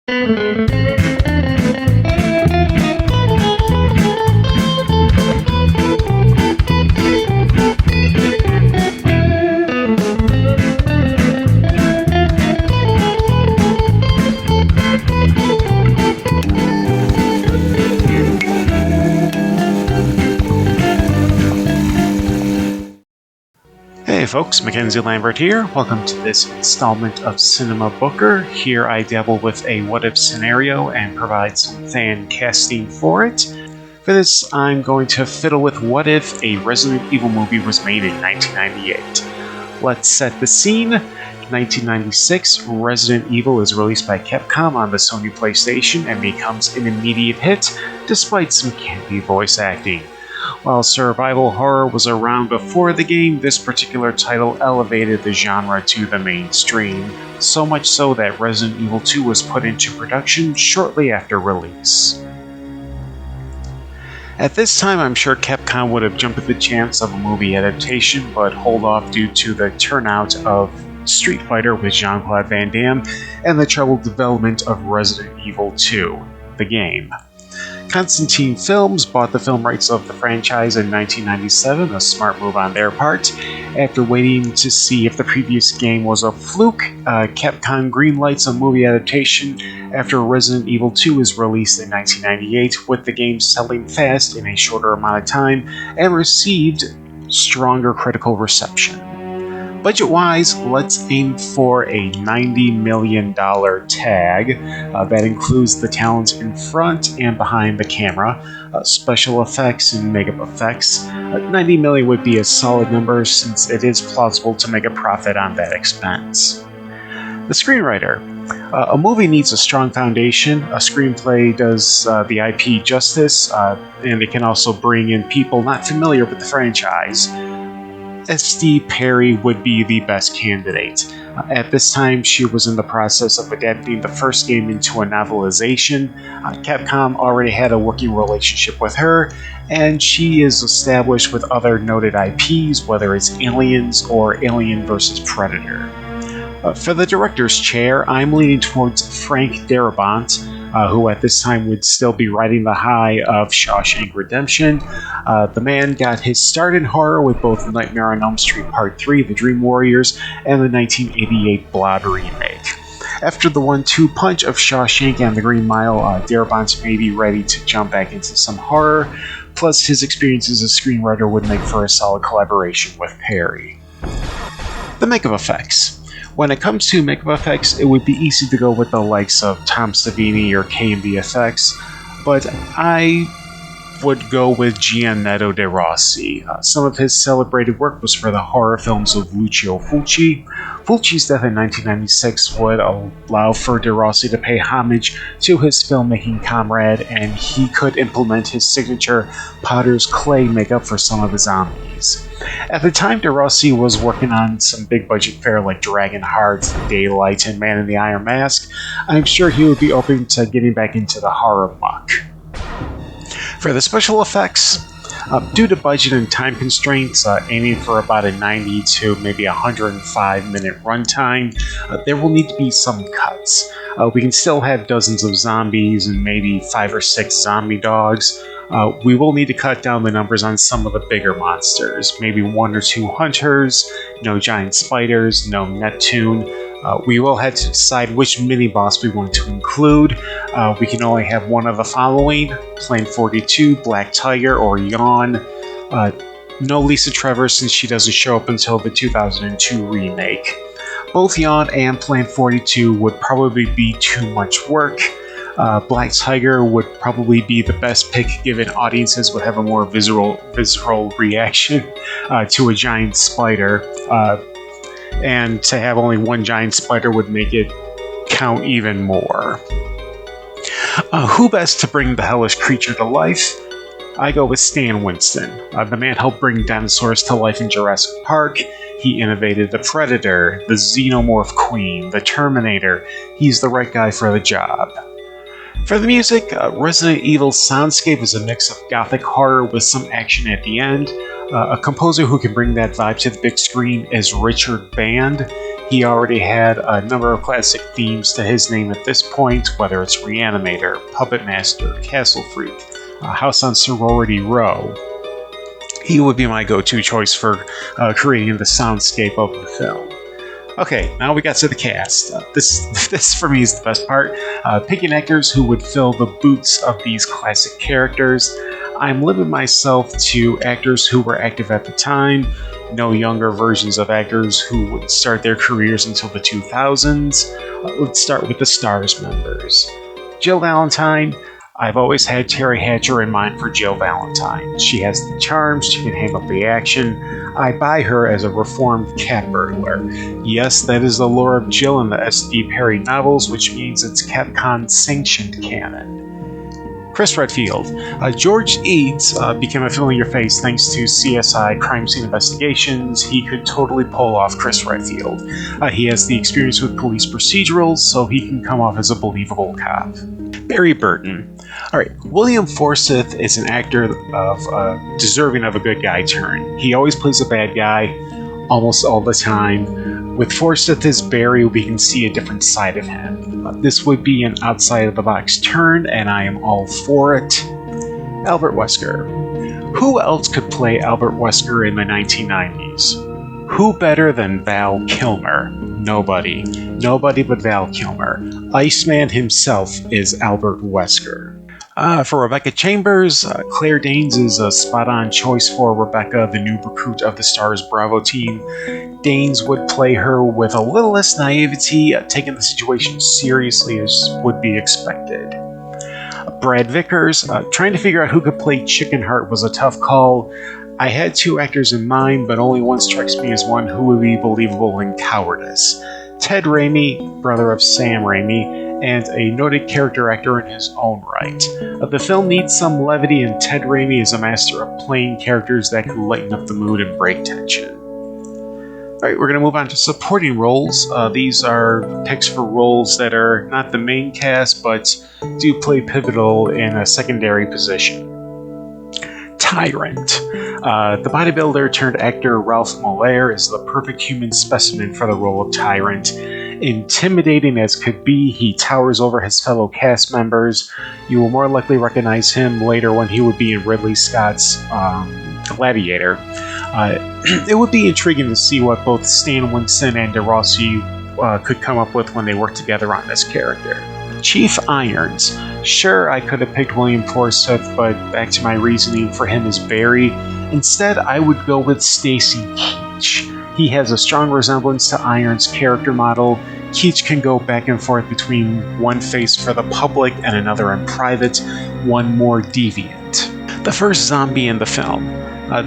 Hey folks, Mackenzie Lambert here. Welcome to this installment of Cinema Booker. Here I dabble with a what-if scenario and provide some fan casting for it. For this, I'm going to fiddle with what if a Resident Evil movie was made in 1998. Let's set the scene. 1996, Resident Evil is released by Capcom on the Sony PlayStation and becomes an immediate hit, despite some campy voice acting. While survival horror was around before the game, this particular title elevated the genre to the mainstream, so much so that Resident Evil 2 was put into production shortly after release. At this time, I'm sure Capcom would have jumped at the chance of a movie adaptation, but hold off due to the turnout of Street Fighter with Jean-Claude Van Damme and the troubled development of Resident Evil 2, the game. Constantine Films bought the film rights of the franchise in 1997, a smart move on their part. After waiting to see if the previous game was a fluke, Capcom greenlights a movie adaptation after Resident Evil 2 is released in 1998, with the game selling fast in a shorter amount of time and received stronger critical reception. Budget-wise, let's aim for a $90 million tag. That includes the talent in front and behind the camera, special effects and makeup effects. $90 million would be a solid number since it is plausible to make a profit on that expense. The screenwriter. A movie needs a strong foundation. A screenplay does the IP justice, and it can also bring in people not familiar with the franchise. S.D. Perry would be the best candidate. At this time, she was in the process of adapting the first game into a novelization. Capcom already had a working relationship with her, and she is established with other noted IPs, whether it's Aliens or Alien vs. Predator. For the director's chair, I'm leaning towards Frank Darabont, who at this time would still be riding the high of Shawshank Redemption. The man got his start in horror with both Nightmare on Elm Street Part 3, The Dream Warriors, and the 1988 Blood remake. After the 1-2 punch of Shawshank and The Green Mile, Darabont may be ready to jump back into some horror, plus his experience as a screenwriter would make for a solid collaboration with Perry. The makeup effects. When it comes to makeup effects, it would be easy to go with the likes of Tom Savini or K&B Effects, but I would go with Gianetto De Rossi. Some of his celebrated work was for the horror films of Lucio Fulci. Fulci's death in 1996 would allow for De Rossi to pay homage to his filmmaking comrade, and he could implement his signature Potter's Clay makeup for some of the zombies. At the time, De Rossi was working on some big budget fare like Dragon Hearts, Daylight, and Man in the Iron Mask. I'm sure he would be open to getting back into the horror muck. For the special effects, due to budget and time constraints, aiming for about a 90 to maybe 105 minute runtime, there will need to be some cuts. We can still have dozens of zombies and maybe 5 or 6 zombie dogs. We will need to cut down the numbers on some of the bigger monsters, maybe 1 or 2 hunters, no giant spiders, no Neptune. We will have to decide which mini-boss we want to include. We can only have one of the following: Plan 42, Black Tiger, or Yawn. No Lisa Trevor since she doesn't show up until the 2002 remake. Both Yawn and Plan 42 would probably be too much work. Black Tiger would probably be the best pick given audiences would have a more visceral reaction to a giant spider. And to have only one giant spider would make it count even more. Who best to bring the hellish creature to life? I go with Stan Winston. The man helped bring dinosaurs to life in Jurassic Park. He innovated the Predator, the Xenomorph Queen, the Terminator. He's the right guy for the job. For the music, Resident Evil's soundscape is a mix of gothic horror with some action at the end. A composer who can bring that vibe to the big screen is Richard Band. He already had a number of classic themes to his name at this point, whether it's Reanimator, Puppet Master, Castle Freak, House on Sorority Row. He would be my go-to choice for creating the soundscape of the film. Okay, now we got to the cast. This for me is the best part. Picking actors who would fill the boots of these classic characters. I'm limiting myself to actors who were active at the time, no younger versions of actors who would start their careers until the 2000s. Let's start with the STARS members. Jill Valentine. I've always had Terry Hatcher in mind for Jill Valentine. She has the charm, she can handle the action. I buy her as a reformed cat burglar. Yes, that is the lore of Jill in the S.D. Perry novels, which means it's Capcom-sanctioned canon. Chris Redfield. George Eads became a familiar face thanks to CSI Crime Scene Investigations. He could totally pull off Chris Redfield. He has the experience with police procedurals, so he can come off as a believable cop. Barry Burton. Alright, William Forsythe is an actor of deserving of a good guy turn. He always plays a bad guy, almost all the time. With Forsythe as Barry, we can see a different side of him. This would be an outside-of-the-box turn, and I am all for it. Albert Wesker. Who else could play Albert Wesker in the 1990s? Who better than Val Kilmer? Nobody. Nobody but Val Kilmer. Iceman himself is Albert Wesker. For Rebecca Chambers, Claire Danes is a spot-on choice for Rebecca, the new recruit of the STARS Bravo team. Danes would play her with a little less naivety, taking the situation seriously as would be expected. Brad Vickers, trying to figure out who could play Chickenheart was a tough call. I had two actors in mind, but only one strikes me as one who would be believable in Cowardice. Ted Raimi, brother of Sam Raimi, and a noted character actor in his own right. The film needs some levity, and Ted Raimi is a master of playing characters that can lighten up the mood and break tension. Alright, we're going to move on to supporting roles. These are picks for roles that are not the main cast, but do play pivotal in a secondary position. Tyrant. The bodybuilder turned actor Ralph Mollaire is the perfect human specimen for the role of Tyrant. Intimidating as could be, he towers over his fellow cast members. You will more likely recognize him later when he would be in Ridley Scott's Gladiator. It would be intriguing to see what both Stan Winston and DeRossi could come up with when they work together on this character. Chief Irons. Sure, I could have picked William Forsythe, but back to my reasoning for him as Barry. Instead, I would go with Stacy Keach. He has a strong resemblance to Irons' character model. Keach can go back and forth between one face for the public and another in private, one more deviant. The first zombie in the film.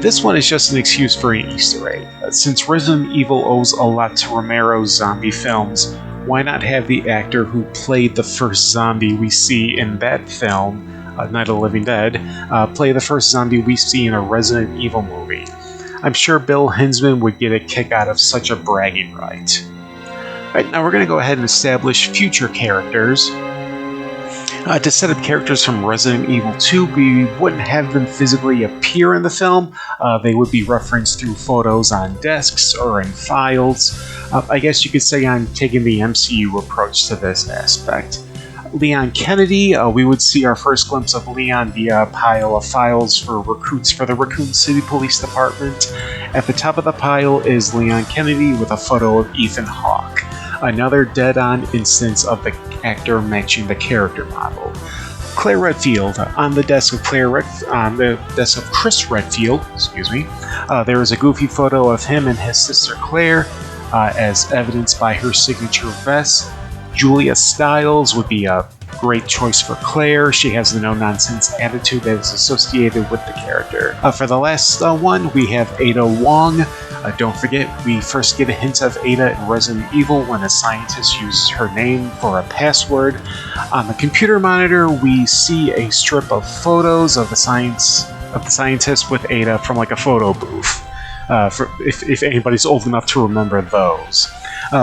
This one is just an excuse for an Easter egg. Since Resident Evil owes a lot to Romero's zombie films, why not have the actor who played the first zombie we see in that film, Night of the Living Dead, play the first zombie we see in a Resident Evil movie? I'm sure Bill Hinsman would get a kick out of such a bragging right. Alright, now we're going to go ahead and establish future characters. To set up characters from Resident Evil 2, we wouldn't have them physically appear in the film. They would be referenced through photos on desks or in files. I guess you could say I'm taking the MCU approach to this aspect. Leon Kennedy, we would see our first glimpse of Leon via a pile of files for recruits for the Raccoon City Police Department. At the top of the pile is Leon Kennedy with a photo of Ethan Hawke, another dead-on instance of the actor matching the character model. Claire Redfield, on the desk of Chris Redfield, there is a goofy photo of him and his sister Claire, as evidenced by her signature vest. Julia Stiles would be a great choice for Claire. She has the no-nonsense attitude that is associated with the character. For the last one, we have Ada Wong. Don't forget, we first get a hint of Ada in Resident Evil when a scientist uses her name for a password. On the computer monitor, we see a strip of photos of the scientist with Ada from like a photo booth. If anybody's old enough to remember those.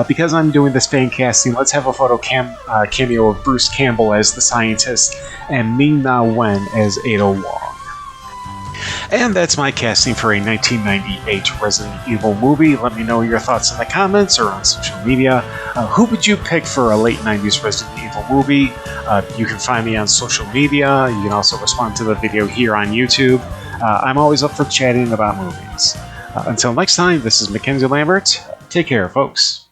Because I'm doing this fan casting, let's have a photo cameo of Bruce Campbell as the scientist and Ming-Na Wen as Ada Wong. And that's my casting for a 1998 Resident Evil movie. Let me know your thoughts in the comments or on social media. Who would you pick for a late 90s Resident Evil movie? You can find me on social media. You can also respond to the video here on YouTube. I'm always up for chatting about movies. Until next time, this is Mackenzie Lambert. Take care, folks.